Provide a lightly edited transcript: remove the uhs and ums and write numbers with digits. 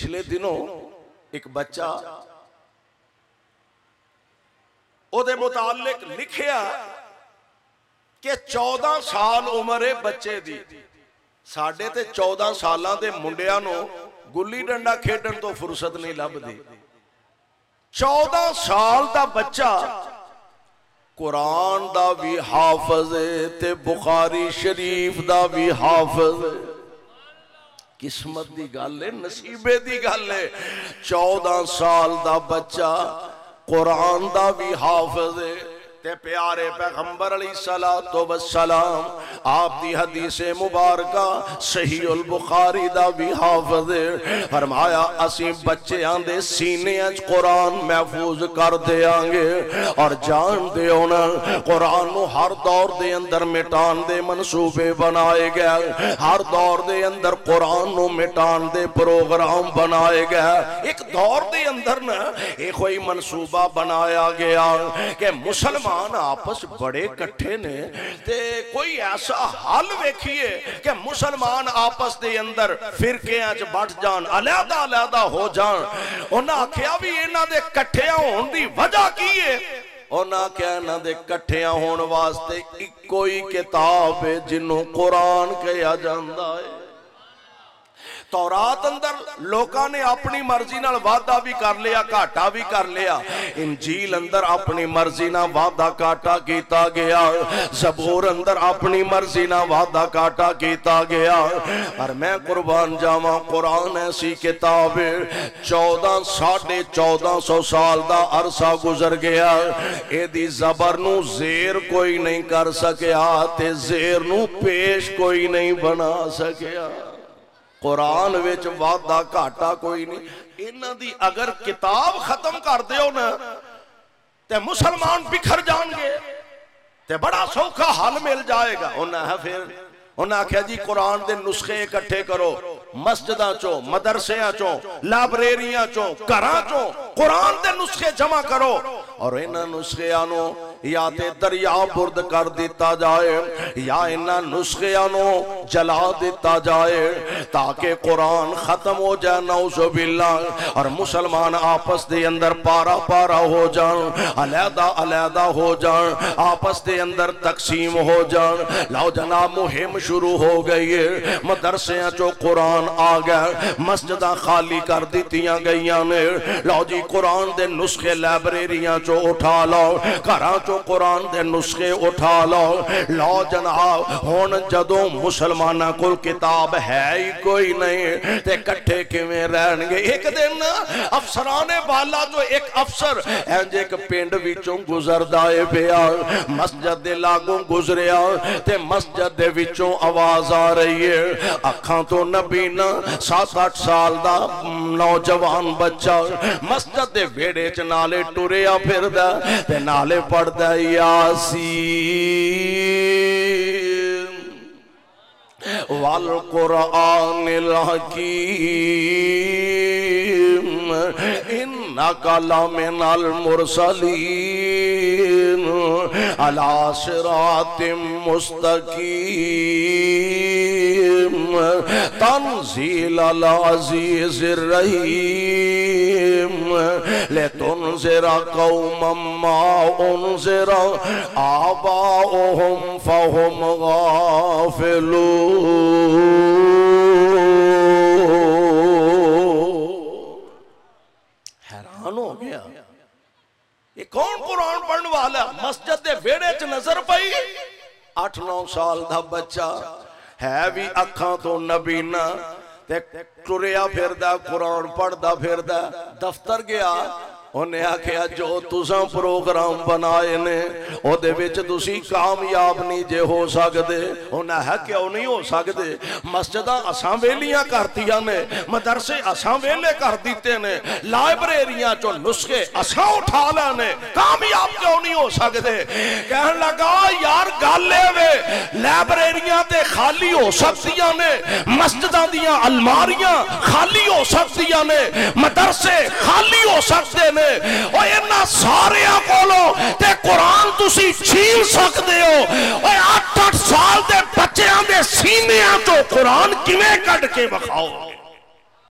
پچھلے دنوں ایک بچہ او دے متعلق لکھیا کہ 14 سال عمر بچے دی ساڑھے تے 14 سالاں دے منڈیاں نو گلی ڈنڈا کھیڈن تو فرصت نہیں لب دی 14 سال دا بچہ قرآن دا بھی حافظ تے بخاری شریف دا بھی حافظ قسمت دی گل ہے نصیبے دی گل ہے 14 سال دا بچہ قرآن دا بھی حافظ ہے تے پیارے پیغمبر علیہ السلام آپ دی حدیث مبارکہ صحیح البخاری دا بھی حافظ ہے فرمایا اسی بچے آندے سینے اچ قرآن محفوظ کر دے آنگے اور جان دے ہونا قرآن نو ہر دور دے اندر مٹان دے منصوبے بنائے گئے ہر دور دے اندر قرآن نو مٹان دے پروگرام بنائے گئے ایک دور دے اندر نا ایک کوئی منصوبہ بنایا گیا کہ مسلمان آپس بڑے کٹھے نے تے کوئی ایسا حال ویکھیے کہ مسلمان آپس دے اندر فرقے آج بڑھ جان علیحدہ علیحدہ ہو جان انہاں کیا بھی انہاں دے کٹھے ہون دی وجہ کی ہے انہاں کیا انہاں دے کٹھے ہون واسطے کوئی کتاب ہے جنہوں قرآن کہا جاندہ ہے تورات اندر لوکاں نے اپنی مرضی نال وعدہ بھی کر لیا کاٹا بھی کر لیا انجیل اندر اپنی مرضی نال وعدہ کاٹا کیتا گیا زبور اندر اپنی مرضی نال وعدہ کاٹا کیتا گیا اور میں قربان جاواں قرآن ایسی کتاب 14,500 سال دا عرصہ گزر گیا اے دی زبر نو زیر کوئی نہیں کر سکیا تے زیر نو پیش کوئی نہیں بنا سکیا قرآن وچ وعدہ گھاٹا کوئی نہیں انہاں دی اگر کتاب ختم کر دیو نا تے مسلمان بکھر جان گے تے بڑا سوکھا حل مل جائے گا انہاں کہا جی قرآن دے نسخے اکٹھے کرو مسجداں چوں مدرسیاں چوں لائبریریاں چوں گھراں چوں قرآن دے نسخے جمع کرو اور انہاں نسخے آنو یا تے دریا برد کر دیتا جائے یا انہاں نسخیانوں جلا دیتا جائے تاکہ قرآن ختم ہو جائے نعوذ باللہ اور مسلمان آپس دے اندر پارا پارا ہو جان علیحدہ علیحدہ ہو جان آپس دے اندر تقسیم ہو جان لاؤ جناب مہم شروع ہو گئی ہے مدرسیاں چو قرآن آ گئے مسجداں خالی کر دیتیاں گئیاں نے لاؤ جی قرآن دے نسخے لائبریریاں چو اٹھا لاؤ گھراں چو قرآن دے نسخے اٹھا لاؤ جناب ہون جدوں مسلمانہ کل کتاب ہے ہی کوئی نہیں تے کٹھے کیویں رہن گے ایک دن افسرانے بالا جو ایک افسر اینج ایک پینڈ وچوں گزر دائے پیا مسجد دے لاگوں گزریا تے مسجد دے وچوں آواز آ رہی ہے اکھاں تو نبینا 7-8 سال دا نوجوان بچہ مسجد دے ویڑے چ نالے ٹریا پھر دا تے نالے پڑھ دا یاسین والقرآن الحکیم انکا لمن المرسلین علی صراط مستقیم تنزیل العزیز الرحیم لتنذر قوما ما انذر آباؤہم فہم حیران ہو گیا یہ کون قرآن پڑھنے والا مسجد دے ویڑے چ نظر پئی 8-9 سال دا بچہ ہے بھی اکھاں تو نبینا تے ٹریا پھردا قرآن پڑھدا پھردا دفتر گیا انہیں آکھیا جو تساں پروگرام بنائے نے او دے وچ تسی کامیاب نہیں جے ہو سکدے انہیں ہے کیوں نہیں ہو سکدے مسجداں اساں ویلیاں کرتیاں نے مدرسے اساں ویلے کر دیتے نے لائبریریاں چو نسخے اساں اٹھا لینے کامیاب کیوں نہیں ہو سکدے کہن لگا یار گالے وے لائبریریاں تے خالی ہو سکتیاں نے مسجداں دیاں الماریاں خالی ہو سکتیاں نے مدرسے خالی ہو سکتے نے اور انہاں سارے کولوں تے قرآن تسی چھین سکتے ہو اور 8-8 سال دے بچیاں دے سینے تو قرآن کیویں کڈ کے بکھاؤ